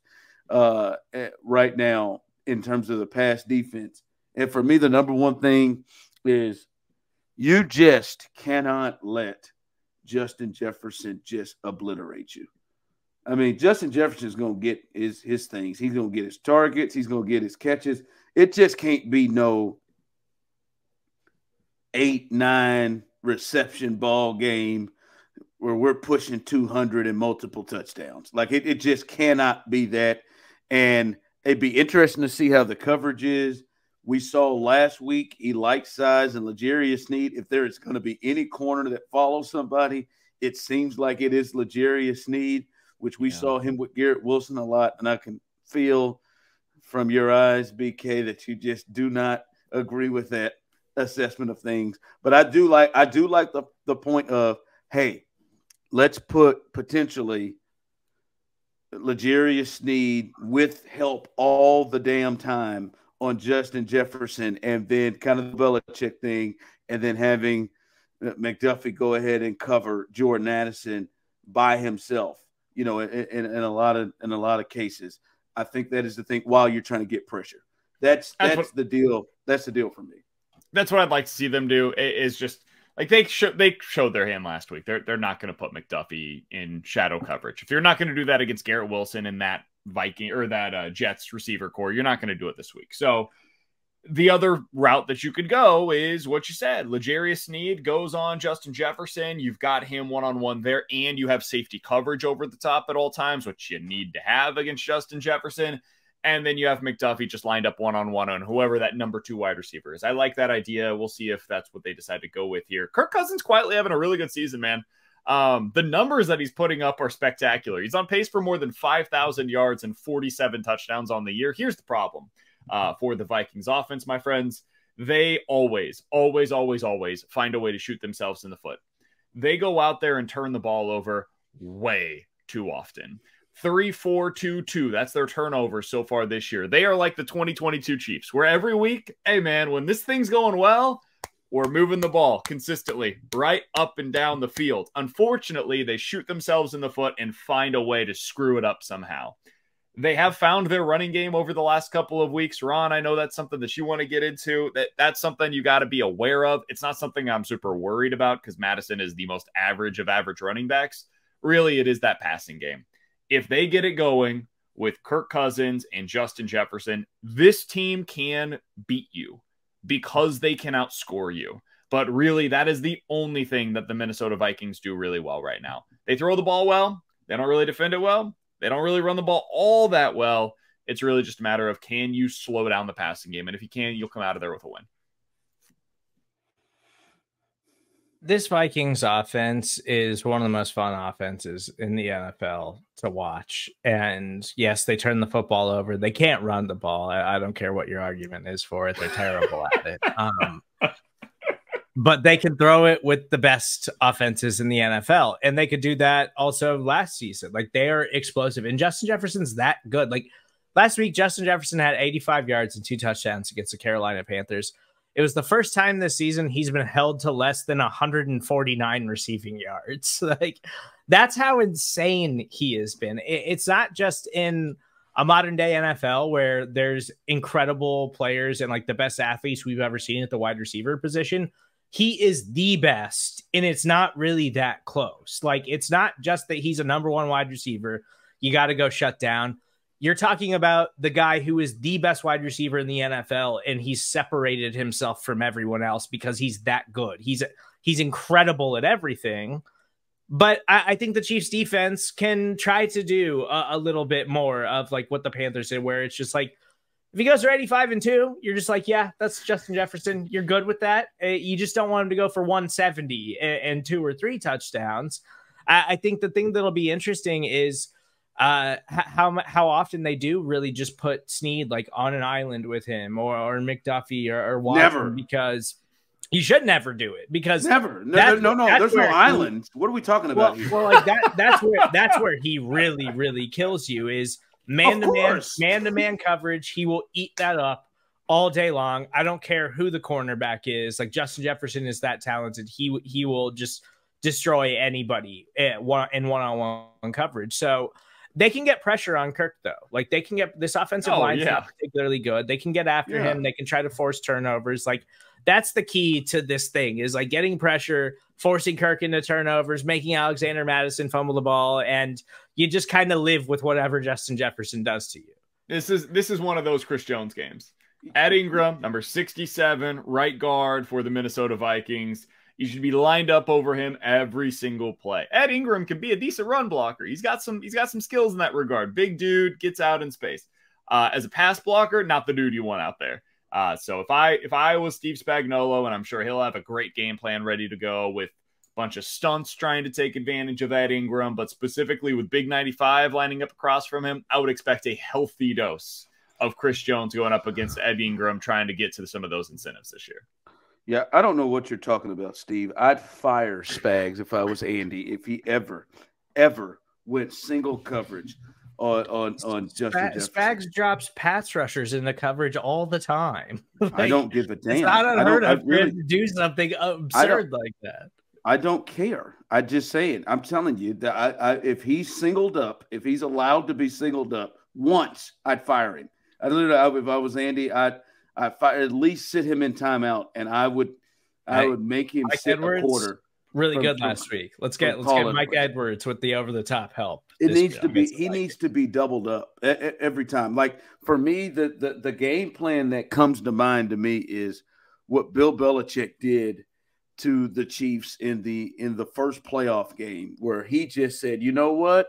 right now in terms of the pass defense. And for me, the number one thing is you just cannot let Justin Jefferson just obliterate you. I mean, Justin Jefferson is going to get his things. He's going to get his targets. He's going to get his catches. It just can't be no 8-9 reception ball game where we're pushing 200 and multiple touchdowns. Like, it just cannot be that. And it'd be interesting to see how the coverage is. We saw last week Eli Size and L'Jarius Sneed. If there is going to be any corner that follows somebody, it seems like it is L'Jarius Sneed, which we saw him with Garrett Wilson a lot. And I can feel from your eyes, BK, that you just do not agree with that assessment of things. But I do like the point of, hey, let's put potentially L'Jarius Sneed with help all the damn time on Justin Jefferson, and then kind of the Belichick thing, and then having McDuffie go ahead and cover Jordan Addison by himself. In a lot of cases, I think that is the thing. While you're trying to get pressure, that's the deal. That's the deal for me. That's what I'd like to see them do. Is just like they showed their hand last week. They're not going to put McDuffie in shadow coverage. If you're not going to do that against Garrett Wilson and that Viking or that Jets receiver core, you're not going to do it this week. So the other route that you could go is what you said. L'Jarius Sneed goes on Justin Jefferson. You've got him one-on-one there, and you have safety coverage over the top at all times, which you need to have against Justin Jefferson. And then you have McDuffie just lined up one-on-one on whoever that number 2 wide receiver is. I like that idea. We'll see if that's what they decide to go with here. Kirk Cousins quietly having a really good season, man. The numbers that he's putting up are spectacular. He's on pace for more than 5,000 yards and 47 touchdowns on the year. Here's the problem for the Vikings offense, my friends. they always, always, always, always find a way to shoot themselves in the foot. They go out there and turn the ball over way too often. 3-4-2-2. That's their turnover so far this year. They are like the 2022 Chiefs, where every week, hey man, when this thing's going well, we're moving the ball consistently right up and down the field. Unfortunately, they shoot themselves in the foot and find a way to screw it up somehow. They have found their running game over the last couple of weeks. Ron, I know that's something that you want to get into. That's something you got to be aware of. It's not something I'm super worried about because Madison is the most average of average running backs. Really, it is that passing game. If they get it going with Kirk Cousins and Justin Jefferson, this team can beat you because they can outscore you. But really, that is the only thing that the Minnesota Vikings do really well right now. They throw the ball well. They don't really defend it well. They don't really run the ball all that well. It's really just a matter of, can you slow down the passing game? And if you can, you'll come out of there with a win. This Vikings offense is one of the most fun offenses in the NFL to watch. And yes, they turn the football over. They can't run the ball. I don't care what your argument is for it. They're terrible at it. But they can throw it with the best offenses in the NFL. And they could do that also last season. Like, they are explosive. And Justin Jefferson's that good. Like, last week, Justin Jefferson had 85 yards and 2 touchdowns against the Carolina Panthers. It was the first time this season he's been held to less than 149 receiving yards. Like, that's how insane he has been. It's not just in a modern day NFL where there's incredible players and like the best athletes we've ever seen at the wide receiver position. He is the best, and it's not really that close. Like, it's not just that he's a number 1 wide receiver. You got to go shut down. You're talking about the guy who is the best wide receiver in the NFL, and he's separated himself from everyone else because he's that good. He's incredible at everything. But I think the Chiefs defense can try to do a little bit more of like what the Panthers did, where it's just like, if he goes for 85-2, you're just like, yeah, that's Justin Jefferson. You're good with that. You just don't want him to go for 170 and 2 or 3 touchdowns. I think the thing that'll be interesting is how often they do really just put Snead like on an island with him or McDuffie or Watson. Never. Because you should never do it, because never. No. There's no island. What are we talking about here? Well, like that's where he really kills you is man-to-man coverage. He will eat that up all day long. I don't care who the cornerback is. Like, Justin Jefferson is that talented. He will just destroy anybody in one-on-one coverage. So they can get pressure on Kirk, though. Like, they can get this offensive line not particularly good. They can get after him. They can try to force turnovers. Like, that's the key to this thing, is like getting pressure, forcing Kirk into turnovers, making Alexander Madison fumble the ball, and you just kind of live with whatever Justin Jefferson does to you. This is one of those Chris Jones games. Ed Ingram, number 67, right guard for the Minnesota Vikings. You should be lined up over him every single play. Ed Ingram can be a decent run blocker. He's got some skills in that regard. Big dude, gets out in space. As a pass blocker, not the dude you want out there. So if I was Steve Spagnuolo, and I'm sure he'll have a great game plan ready to go with a bunch of stunts trying to take advantage of Ed Ingram, but specifically with Big 95 lining up across from him, I would expect a healthy dose of Chris Jones going up against Ed Ingram trying to get to some of those incentives this year. Yeah, I don't know what you're talking about, Steve. I'd fire Spags if I was Andy, if he ever went single coverage on Justin Jefferson. Spags drops pass rushers in the coverage all the time. Like, I don't give a damn. It's not unheard of to do something absurd like that. I don't care. I just say it. I'm telling you that if he's singled up, if he's allowed to be singled up once, I'd fire him. If I was Andy, I'd at least sit him in timeout, and I would make him Mike sit Edwards, a quarter. Really good last week. Let's get Mike Edwards with the over the top help. He needs to be doubled up every time. Like, for me, the game plan that comes to mind to me is what Bill Belichick did to the Chiefs in the first playoff game, where he just said, you know what,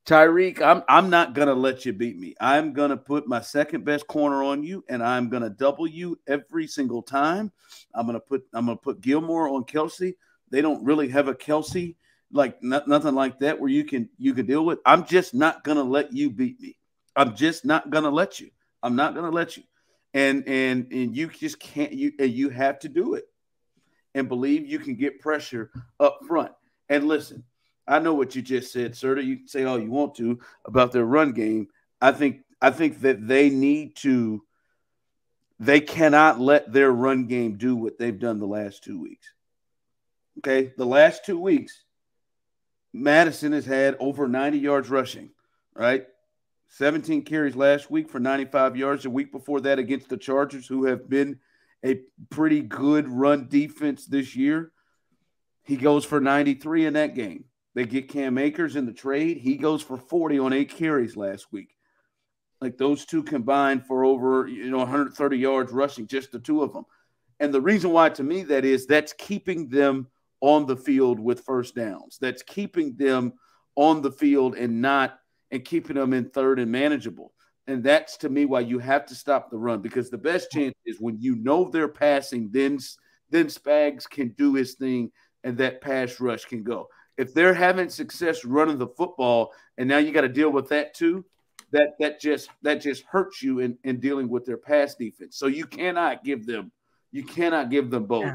Tyreek, I'm not going to let you beat me. I'm going to put my second best corner on you, and I'm going to double you every single time. I'm going to put Gilmore on Kelce. They don't really have a Kelce, like nothing like that where you can deal with. I'm just not going to let you beat me. I'm just not going to let you. I'm not going to let you. and you just can't. You have to do it, and believe you can get pressure up front. And listen, I know what you just said, Serda. You can say all you want to about their run game. I think that they cannot let their run game do what they've done the last 2 weeks. Okay, the last 2 weeks, Madison has had over 90 yards rushing, right? 17 carries last week for 95 yards. The week before that against the Chargers, who have been a pretty good run defense this year, he goes for 93 in that game. They get Cam Akers in the trade. He goes for 40 on 8 carries last week. Like those two combined for over 130 yards rushing, just the two of them. And the reason why, to me, that's keeping them on the field with first downs. That's keeping them on the field and keeping them in third and manageable. And that's, to me, why you have to stop the run, because the best chance is when you know they're passing, then Spags can do his thing and that pass rush can go. If they're having success running the football and now you got to deal with that too, that just hurts you in dealing with their pass defense. So you cannot give them both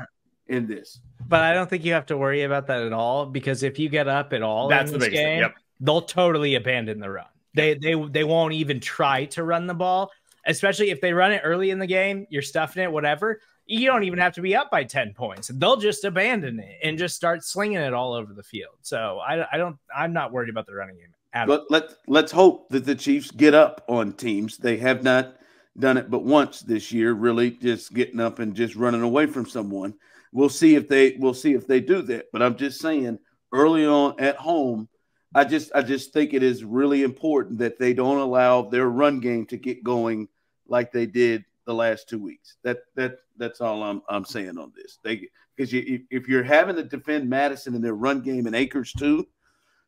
in this. But I don't think you have to worry about that at all, because if you get up at all in this game, they'll totally abandon the run. They won't even try to run the ball, especially if they run it early in the game. You're stuffing it, whatever. You don't even have to be up by 10 points. They'll just abandon it and just start slinging it all over the field. So I'm not worried about the running game. But let's hope that the Chiefs get up on teams. They have not done it but once this year, really just getting up and just running away from someone. We'll see if they do that. But I'm just saying, early on at home, I just think it is really important that they don't allow their run game to get going like they did the last 2 weeks. That's all I'm saying on this. Because if you're having to defend Madison and their run game and Akers too,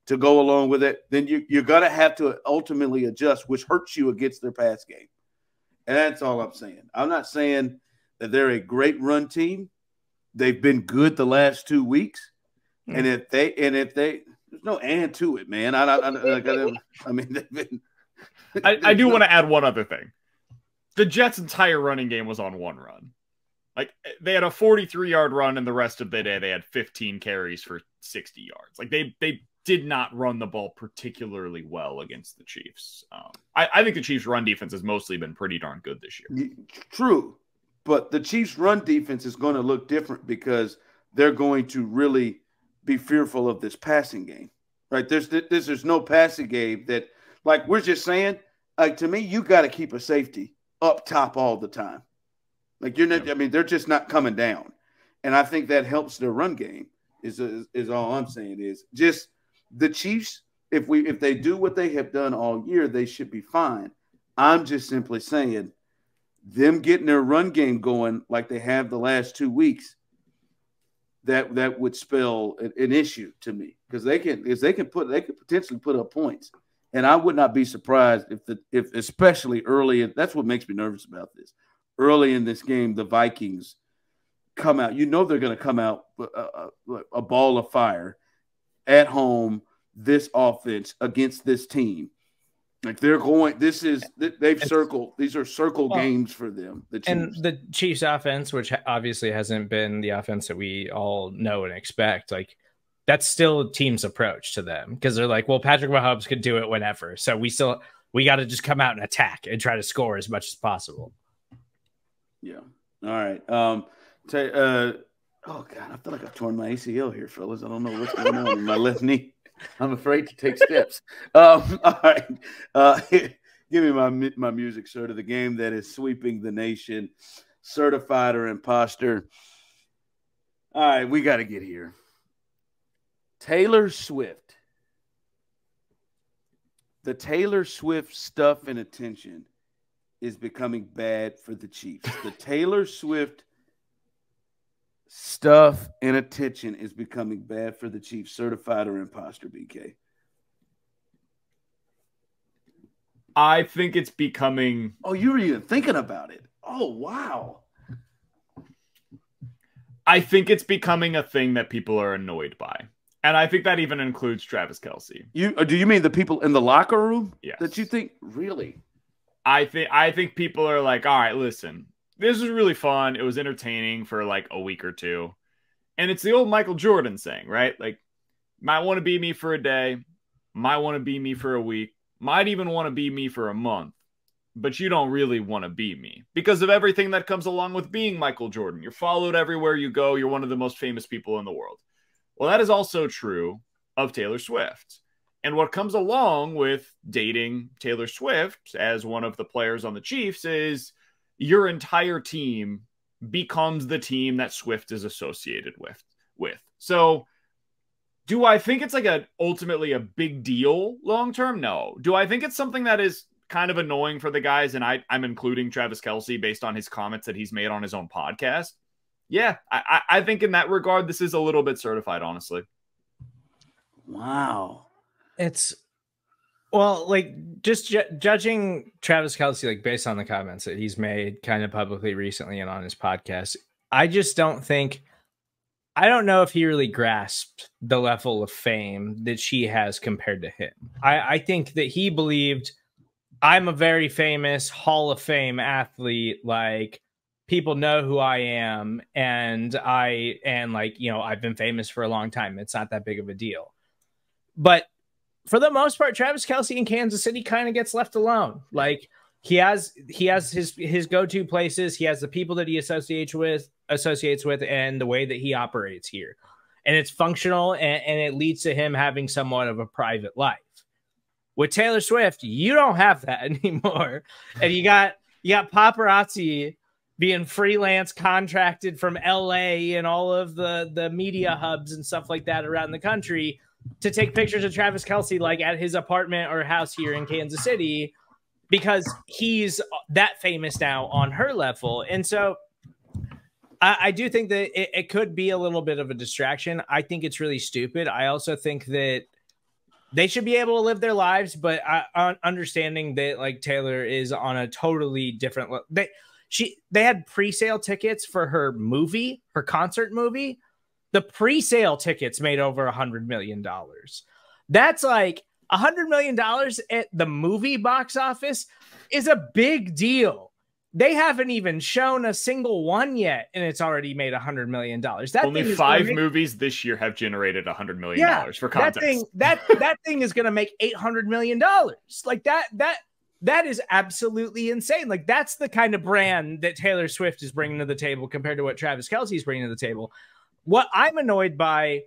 to go along with it, then you're going to have to ultimately adjust, which hurts you against their pass game. And that's all I'm saying. I'm not saying that they're a great run team. They've been good the last 2 weeks. And if they there's no and to it, man. I mean, they've been. I do want to add one other thing. The Jets' entire running game was on one run. Like, they had a 43-yard run, and the rest of the day they had 15 carries for 60 yards. Like, they did not run the ball particularly well against the Chiefs. I think the Chiefs' run defense has mostly been pretty darn good this year. True, but the Chiefs' run defense is going to look different because they're going to really be fearful of this passing game, right? There's no passing game that, like we're just saying, like to me, you got to keep a safety up top all the time. Like you're not, I mean, they're just not coming down, and I think that helps their run game. Is all I'm saying is just the Chiefs. If they do what they have done all year, they should be fine. I'm just simply saying, them getting their run game going like they have the last 2 weeks, that would spell an issue to me because they could potentially put up points, and I would not be surprised if especially early. That's what makes me nervous about this. Early in this game, the Vikings come out. You know they're going to come out a ball of fire at home. This offense against this team, like they're going. They've circled. These are circle games for them. And the Chiefs' offense, which obviously hasn't been the offense that we all know and expect, like that's still a team's approach to them because they're like, well, Patrick Mahomes could do it whenever, so we got to just come out and attack and try to score as much as possible. Yeah. All right. Oh God, I feel like I've torn my ACL here, fellas. I don't know what's going on in my left knee. I'm afraid to take steps. All right. Give me my music, Serda. The game that is sweeping the nation. Certified or imposter. All right, we got to get here. Taylor Swift. The Taylor Swift stuff and attention is becoming bad for the Chiefs. The Taylor Swift stuff and attention is becoming bad for the Chiefs. Certified or imposter, BK? I think it's becoming... Oh, you were even thinking about it. Oh, wow. I think it's becoming a thing that people are annoyed by. And I think that even includes Travis Kelce. Do you mean the people in the locker room? Yes. That you think? Really? I think people are like, all right, listen, this was really fun. It was entertaining for like a week or two. And it's the old Michael Jordan saying, right? Like, might want to be me for a day, might want to be me for a week, might even want to be me for a month. But you don't really want to be me because of everything that comes along with being Michael Jordan. You're followed everywhere you go. You're one of the most famous people in the world. Well, that is also true of Taylor Swift. And what comes along with dating Taylor Swift as one of the players on the Chiefs is your entire team becomes the team that Swift is associated with. So do I think it's like ultimately a big deal long term? No. Do I think it's something that is kind of annoying for the guys? And I'm including Travis Kelce based on his comments that he's made on his own podcast. Yeah, I think in that regard, this is a little bit certified, honestly. Wow. It's, well, like, just judging Travis Kelce, like, based on the comments that he's made kind of publicly recently and on his podcast, I just don't think, I don't know if he really grasped the level of fame that she has compared to him. I think that he believed, I'm a very famous Hall of Fame athlete, like, people know who I am, and like, you know, I've been famous for a long time. It's not that big of a deal. But for the most part, Travis Kelce in Kansas City kind of gets left alone. Like, he has his go-to places. He has the people that he associates with, and the way that he operates here. And it's functional, and it leads to him having somewhat of a private life. With Taylor Swift, you don't have that anymore. And you got paparazzi being freelance contracted from LA and all of the media hubs and stuff like that around the country to take pictures of Travis Kelce, like, at his apartment or house here in Kansas City, because he's that famous now on her level. And so I do think that it could be a little bit of a distraction. I think it's really stupid. I also think that they should be able to live their lives, but understanding that, like, Taylor is on a totally different level. They had pre-sale tickets for her concert movie. The pre-sale tickets made over $100 million. That's like $100 million at the movie box office is a big deal. They haven't even shown a single one yet, and it's already made $100 million. Only 5 movies this year have generated $100 million for context. That thing is going to make $800 million. Like, that is absolutely insane. Like, that's the kind of brand that Taylor Swift is bringing to the table compared to what Travis Kelce is bringing to the table. What I'm annoyed by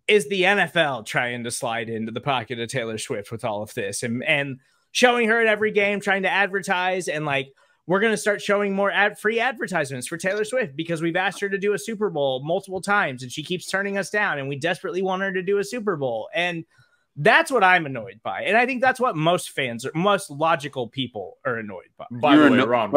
is the NFL trying to slide into the pocket of Taylor Swift with all of this and showing her at every game, trying to advertise. And, like, we're going to start showing more free advertisements for Taylor Swift because we've asked her to do a Super Bowl multiple times and she keeps turning us down, and we desperately want her to do a Super Bowl. And that's what I'm annoyed by. And I think that's what most fans, or most logical people, are annoyed by. By the way, Ron,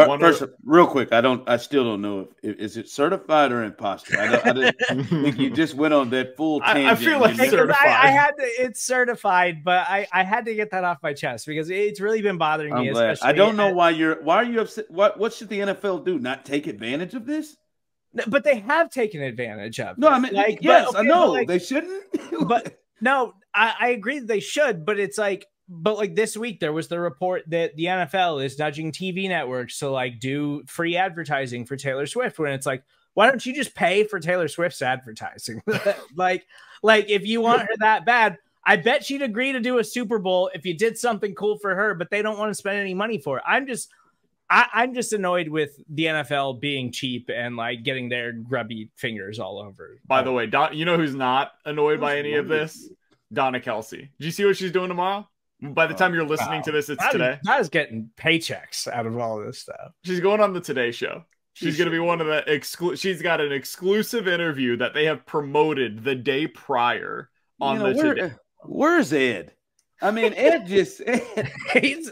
real quick, I still don't know if is it certified or imposter. I didn't think you just went on that full tangent. I feel like certified. It's certified, but I had to get that off my chest because it's really been bothering me. I don't know why are you upset? What should the NFL do? Not take advantage of this? But they have taken advantage of it. No, I mean, like, yes, I know, like, they shouldn't. But no, I agree that they should, but it's like, this week there was the report that the NFL is nudging TV networks to, like, do free advertising for Taylor Swift, when it's like, why don't you just pay for Taylor Swift's advertising? like if you want her that bad, I bet she'd agree to do a Super Bowl if you did something cool for her, but they don't want to spend any money for it. I'm just annoyed with the NFL being cheap and, like, getting their grubby fingers all over. By the way, you know who's not annoyed by any of this? Donna Kelce. Did you see what she's doing tomorrow? By the time you're listening to this, it's today. I was getting paychecks out of all of this stuff. She's going on the Today Show. She's going to be one of the she's got an exclusive interview that they have promoted the day prior on the Today. Where's Ed? I mean, Ed just he's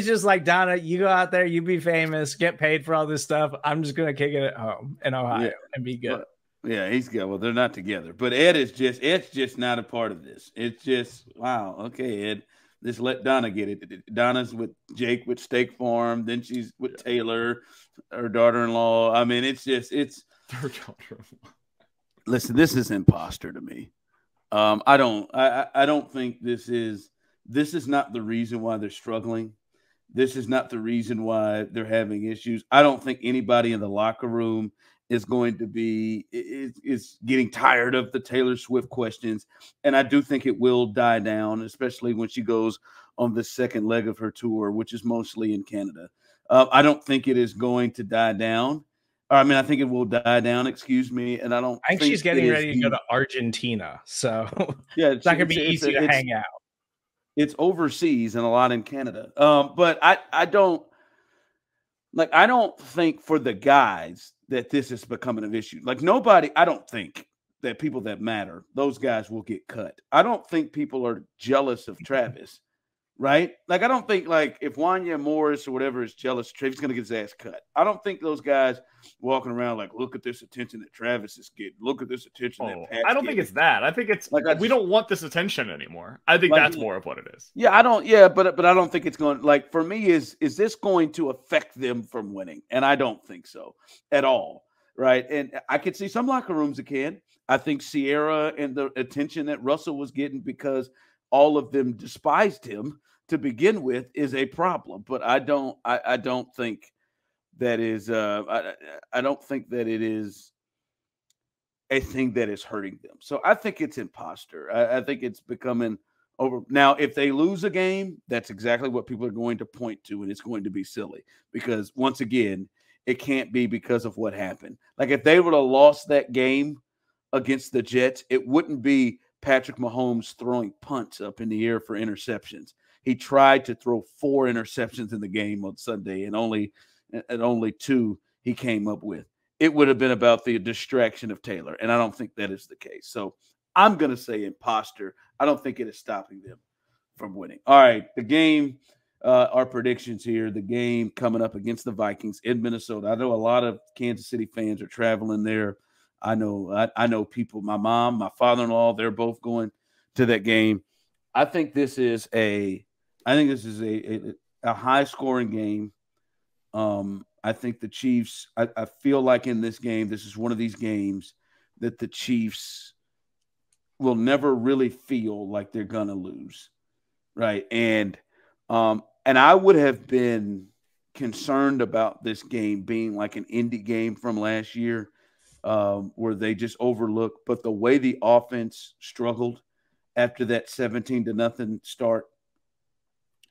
just like, Donna, you go out there, you be famous, get paid for all this stuff. I'm just gonna kick it at home in Ohio and be good. Yeah, he's good. Well, they're not together, but Ed's just not a part of this. It's just, wow. Okay, Ed, just let Donna get it. Donna's with Jake with Steak Farm, then she's with Taylor, her daughter-in-law. I mean, it's her daughter-in-law. Listen, this is imposter to me. I don't think this is not the reason why they're struggling. This is not the reason why they're having issues. I don't think anybody in the locker room is going to be is getting tired of the Taylor Swift questions. And I do think it will die down, especially when she goes on the second leg of her tour, which is mostly in Canada. I don't think it is going to die down. I mean, I think it will die down, excuse me. And I think she's getting ready to go to Argentina. So yeah, it's not going to be easy to hang out. It's overseas and a lot in Canada. But I don't think for the guys that this is becoming an issue. Like nobody, I don't think that people that matter, those guys will get cut. I don't think people are jealous of Travis, right? Like I don't think like if Wanya Morris or whatever is jealous, Travis going to get his ass cut. I don't think those guys walking around like, look at this attention that Travis is getting. Look at this attention that Pat's I don't think it's that. I think it's like we don't want this attention anymore. I think that's more of what it is. Yeah, I don't. Yeah, but I don't think it's going. Like for me, is this going to affect them from winning? And I don't think so at all. Right, and I could see some locker rooms that can. I think Sierra and the attention that Russell was getting because all of them despised him to begin with is a problem. But I don't think that is. I don't think that it is a thing that is hurting them. So I think it's imposter. I think it's becoming over. Now, if they lose a game, that's exactly what people are going to point to, and it's going to be silly because once again, it can't be because of what happened. Like if they would have lost that game against the Jets, it wouldn't be Patrick Mahomes throwing punts up in the air for interceptions. He tried to throw 4 interceptions in the game on Sunday, and only 2 he came up with. It would have been about the distraction of Taylor, and I don't think that is the case. So I'm going to say imposter. I don't think it is stopping them from winning. All right, the game, our predictions here, the game coming up against the Vikings in Minnesota. I know a lot of Kansas City fans are traveling there. I know people, my mom, my father-in-law, they're both going to that game. I think this is a high-scoring game. I think the Chiefs, I feel like in this game, this is one of these games that the Chiefs will never really feel like they're going to lose, right? And I would have been concerned about this game being like an indie game from last year where they just overlooked. But the way the offense struggled after that 17-0 start,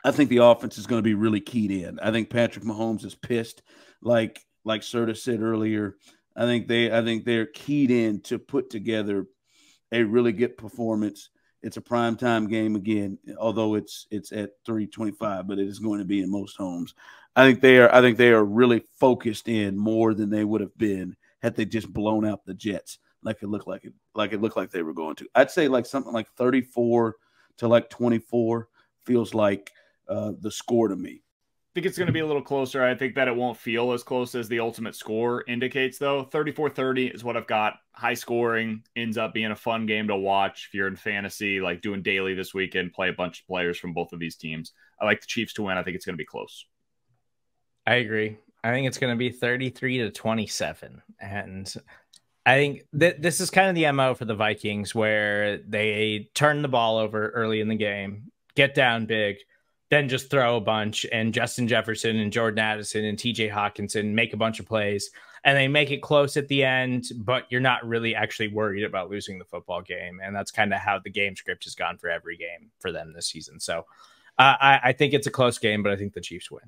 I think the offense is going to be really keyed in. I think Patrick Mahomes is pissed, like Serda said earlier. I think they're keyed in to put together a really good performance. It's a primetime game again, although it's at 3:25, but it is going to be in most homes. I think they are really focused in more than they would have been had they just blown out the Jets like it looked like they were going to. I'd say like something like 34 to like 24 feels like the score to me. I think it's going to be a little closer. I think that it won't feel as close as the ultimate score indicates, though. 34-30 is what I've got. High scoring, ends up being a fun game to watch if you're in fantasy, like doing daily this weekend, play a bunch of players from both of these teams. I like the Chiefs to win. I think it's going to be close. I agree. I think it's going to be 33-27. And I think this is kind of the MO for the Vikings, where they turn the ball over early in the game, get down big, then just throw a bunch, and Justin Jefferson and Jordan Addison and TJ Hawkinson make a bunch of plays, and they make it close at the end, but you're not really actually worried about losing the football game. And that's kind of how the game script has gone for every game for them this season. So I think it's a close game, but I think the Chiefs win.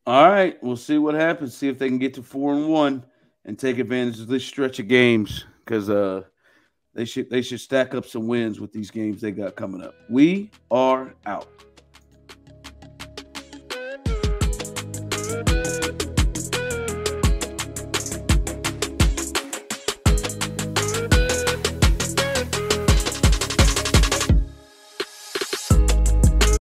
All right, we'll see what happens. See if they can get to 4-1 and take advantage of this stretch of games, because they should stack up some wins with these games they got coming up. We are out.